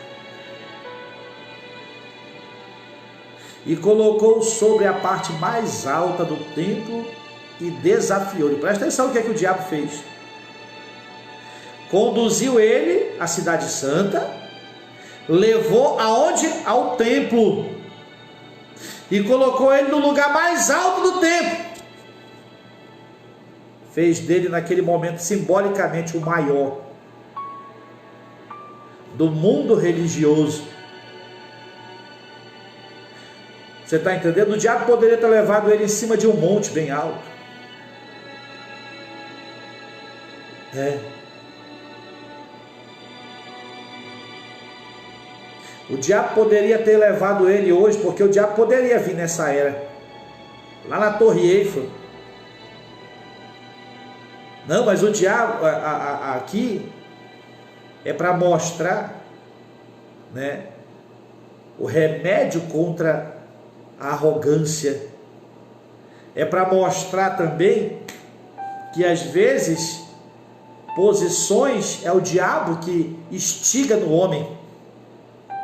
e colocou sobre a parte mais alta do templo e desafiou-lhe. Presta atenção o que é que o diabo fez. Conduziu ele à cidade santa, levou aonde? Ao templo, e colocou ele no lugar mais alto do templo. Fez dele naquele momento simbolicamente o maior do mundo religioso. Você está entendendo? O diabo poderia ter levado ele em cima de um monte bem alto. O diabo poderia ter levado ele hoje, porque o diabo poderia vir nessa era, lá na Torre Eiffel. Não, mas o diabo aqui é para mostrar, né, o remédio contra a arrogância. É para mostrar também que às vezes posições é o diabo que instiga no homem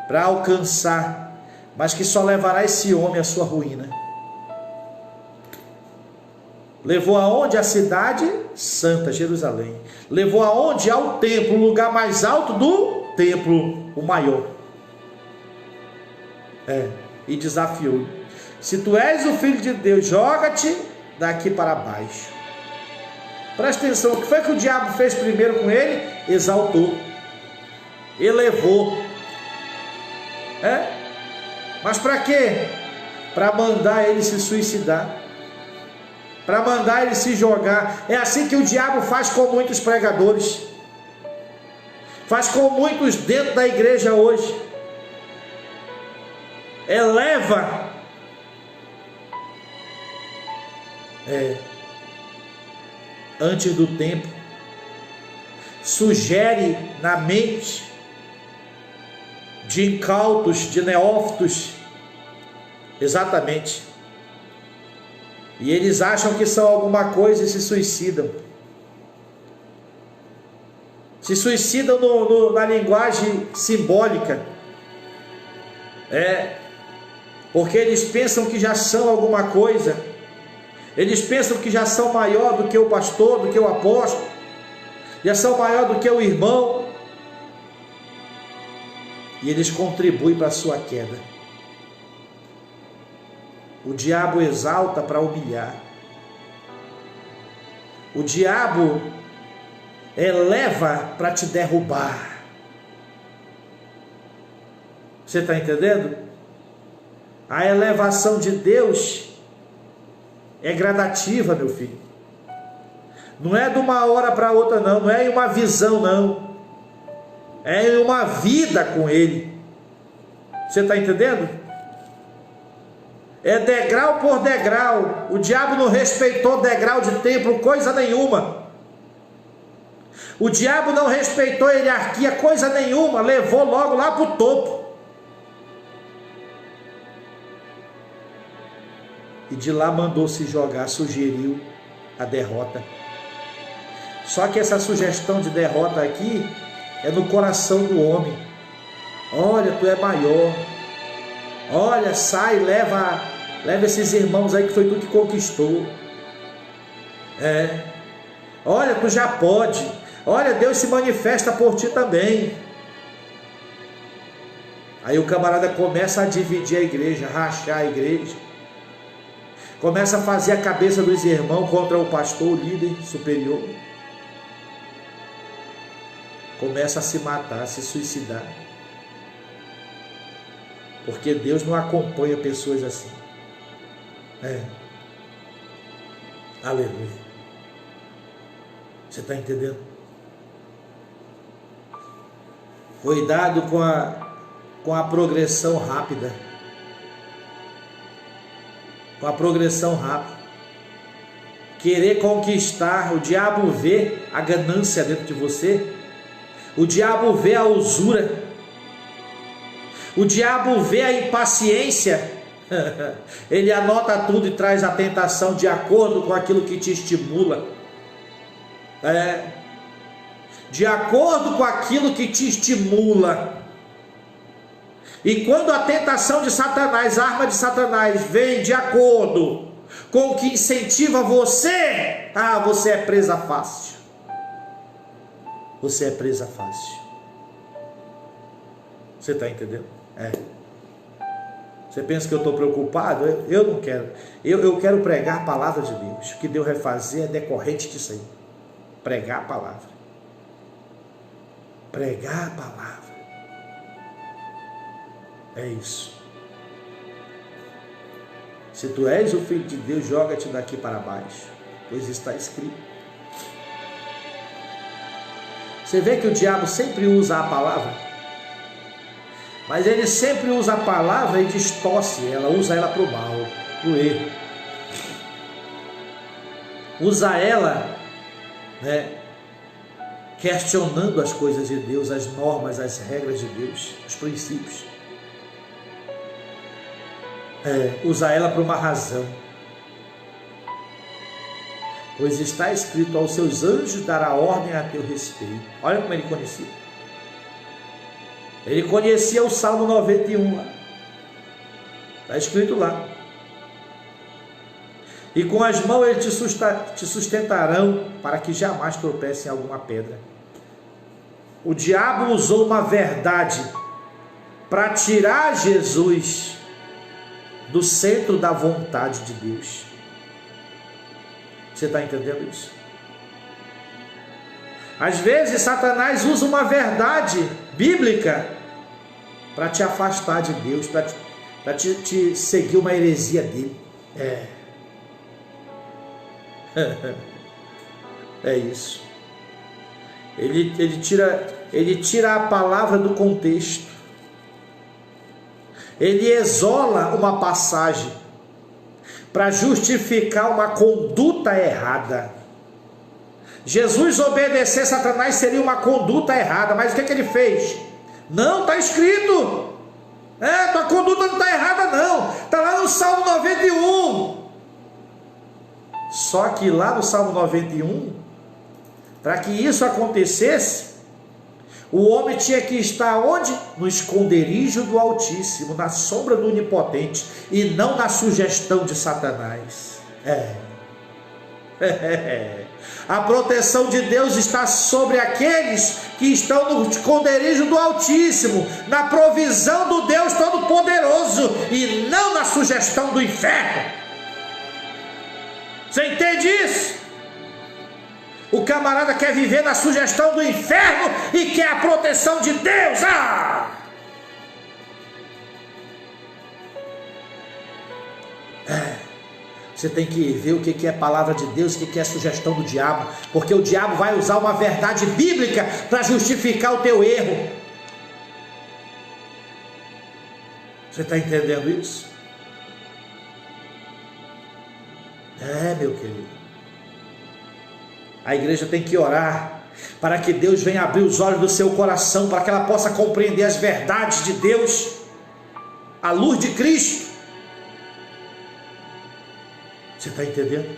para alcançar, mas que só levará esse homem à sua ruína. Levou aonde? A cidade santa, Jerusalém. Levou aonde? Ao templo, o lugar mais alto do templo, o maior. E desafiou: se tu és o filho de Deus, joga-te daqui para baixo. Presta atenção, o que foi que o diabo fez primeiro com ele? Exaltou, elevou. Mas para quê? Para mandar ele se suicidar, para mandar ele se jogar. É assim que o diabo faz com muitos pregadores, faz com muitos dentro da igreja hoje. Eleva, antes do tempo, sugere na mente de incautos, de neófitos, exatamente, e eles acham que são alguma coisa e se suicidam. Se suicidam na linguagem simbólica, porque eles pensam que já são alguma coisa, eles pensam que já são maior do que o pastor, do que o apóstolo, já são maior do que o irmão, e eles contribuem para a sua queda. O diabo exalta para humilhar, o diabo eleva para te derrubar. Você está entendendo? A elevação de Deus é gradativa, meu filho. Não é de uma hora para outra, não. Não é em uma visão, não. É em uma vida com Ele. Você está entendendo? É degrau por degrau. O diabo não respeitou degrau de templo, coisa nenhuma. O diabo não respeitou hierarquia, coisa nenhuma. Levou logo lá para o topo. E de lá mandou se jogar, sugeriu a derrota. Só que essa sugestão de derrota aqui é no coração do homem. Olha, tu é maior. Olha, sai, leva esses irmãos aí que foi tu que conquistou. Olha, tu já pode. Olha, Deus se manifesta por ti também. Aí o camarada começa a dividir a igreja, rachar a igreja. Começa a fazer a cabeça dos irmãos contra o pastor, o líder superior. Começa a se matar, a se suicidar. Porque Deus não acompanha pessoas assim. Aleluia. Você está entendendo? Cuidado com a progressão rápida. Com a progressão rápida. Querer conquistar, o diabo vê a ganância dentro de você. O diabo vê a usura. O diabo vê a impaciência. Ele anota tudo e traz a tentação de acordo com aquilo que te estimula. De acordo com aquilo que te estimula. E quando a tentação de Satanás, a arma de Satanás vem de acordo com o que incentiva você, você é presa fácil. Você é presa fácil. Você está entendendo? Você pensa que eu estou preocupado? Eu não quero. Eu quero pregar a palavra de Deus. O que Deus vai fazer é decorrente disso aí. Pregar a palavra. Pregar a palavra. É isso. Se tu és o filho de Deus, joga-te daqui para baixo, pois está escrito. Você vê que o diabo sempre usa a palavra. Mas ele sempre usa a palavra e distorce ela, usa ela para o mal, para o erro. Usa ela, né, questionando as coisas de Deus, as normas, as regras de Deus, os princípios. Usa ela por uma razão. Pois está escrito: aos seus anjos dará ordem a teu respeito. Olha como ele conhecia. Ele conhecia o Salmo 91 lá. Está escrito lá. E com as mãos eles te sustentarão, para que jamais tropece em alguma pedra. O diabo usou uma verdade para tirar Jesus do centro da vontade de Deus. Você está entendendo isso? Às vezes Satanás usa uma verdade bíblica para te afastar de Deus, para te seguir uma heresia dele. É isso. Ele tira a palavra do contexto. Ele isola uma passagem para justificar uma conduta errada. Jesus obedecer Satanás seria uma conduta errada, mas o que ele fez? Não, está escrito. Tua conduta não está errada não. Está lá no Salmo 91. Só que lá no Salmo 91, para que isso acontecesse, o homem tinha que estar onde? No esconderijo do Altíssimo, na sombra do Onipotente, e não na sugestão de Satanás. A proteção de Deus está sobre aqueles que estão no esconderijo do Altíssimo, na provisão do Deus Todo-Poderoso, e não na sugestão do inferno. Você entende isso? O camarada quer viver na sugestão do inferno e quer a proteção de Deus. Você tem que ver o que é palavra de Deus, o que é sugestão do diabo, porque o diabo vai usar uma verdade bíblica para justificar o teu erro. Você está entendendo isso? Meu querido. A igreja tem que orar para que Deus venha abrir os olhos do seu coração, para que ela possa compreender as verdades de Deus, a luz de Cristo. Você está entendendo?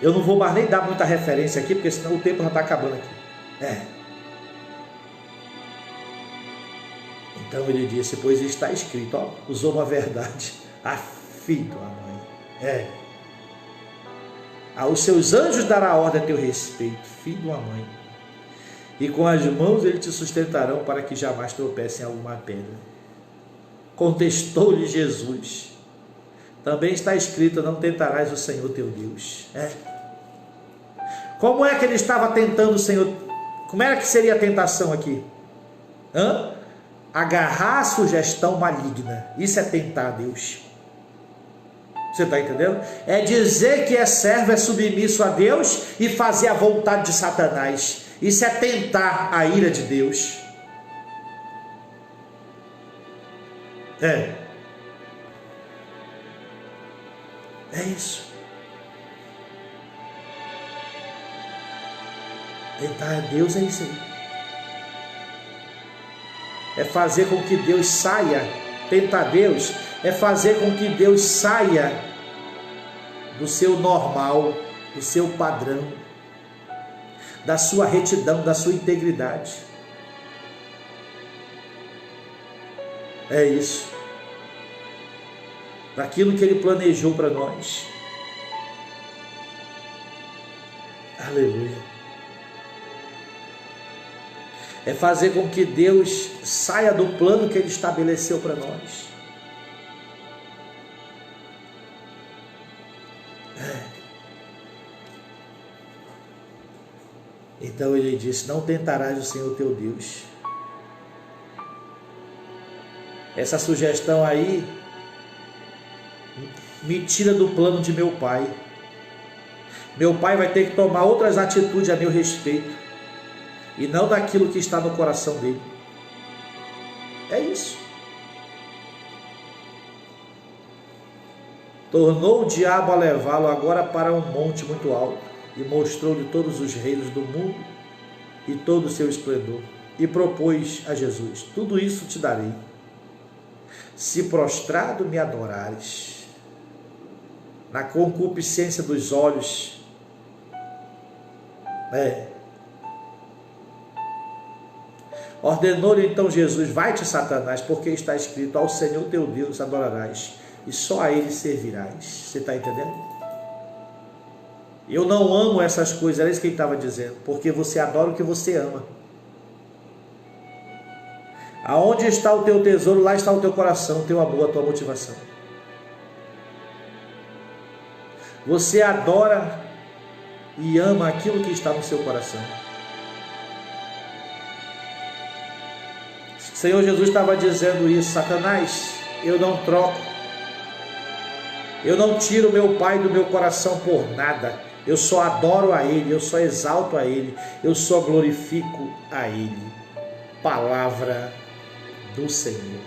Eu não vou mais nem dar muita referência aqui, porque senão o tempo já está acabando aqui. Então ele disse: pois está escrito, usou uma verdade, filho da mãe. Aos seus anjos dará ordem a teu respeito, filho de uma mãe, e com as mãos eles te sustentarão, para que jamais tropece em alguma pedra. Contestou-lhe Jesus: também está escrito: não tentarás o Senhor teu Deus. Como é que ele estava tentando o Senhor? Como era que seria a tentação aqui? Agarrar a sugestão maligna. Isso é tentar a Deus. Você está entendendo? É dizer que é servo, é submisso a Deus e fazer a vontade de Satanás. Isso é tentar a ira de Deus. É isso. Tentar a Deus é isso aí. É fazer com que Deus saia. Tentar Deus é fazer com que Deus saia do seu normal, do seu padrão, da sua retidão, da sua integridade. É isso. Daquilo que Ele planejou para nós. Aleluia. É fazer com que Deus saia do plano que Ele estabeleceu para nós. Então Ele disse: não tentarás o Senhor teu Deus. Essa sugestão aí me tira do plano de meu pai. Meu pai vai ter que tomar outras atitudes a meu respeito. e não daquilo que está no coração dele. É isso. Tornou o diabo a levá-lo agora para um monte muito alto e mostrou-lhe todos os reinos do mundo e todo o seu esplendor. E propôs a Jesus: tudo isso te darei, se prostrado me adorares. Na concupiscência dos olhos, ordenou-lhe então Jesus: vai-te, Satanás, porque está escrito: ao Senhor teu Deus adorarás, e só a Ele servirás. Você está entendendo? Eu não amo essas coisas, era isso que ele estava dizendo, porque você adora o que você ama. Aonde está o teu tesouro, lá está o teu coração, o teu amor, a tua motivação. Você adora e ama aquilo que está no seu coração. O Senhor Jesus estava dizendo isso: Satanás, eu não troco, eu não tiro meu Pai do meu coração por nada, eu só adoro a Ele, eu só exalto a Ele, eu só glorifico a Ele. Palavra do Senhor.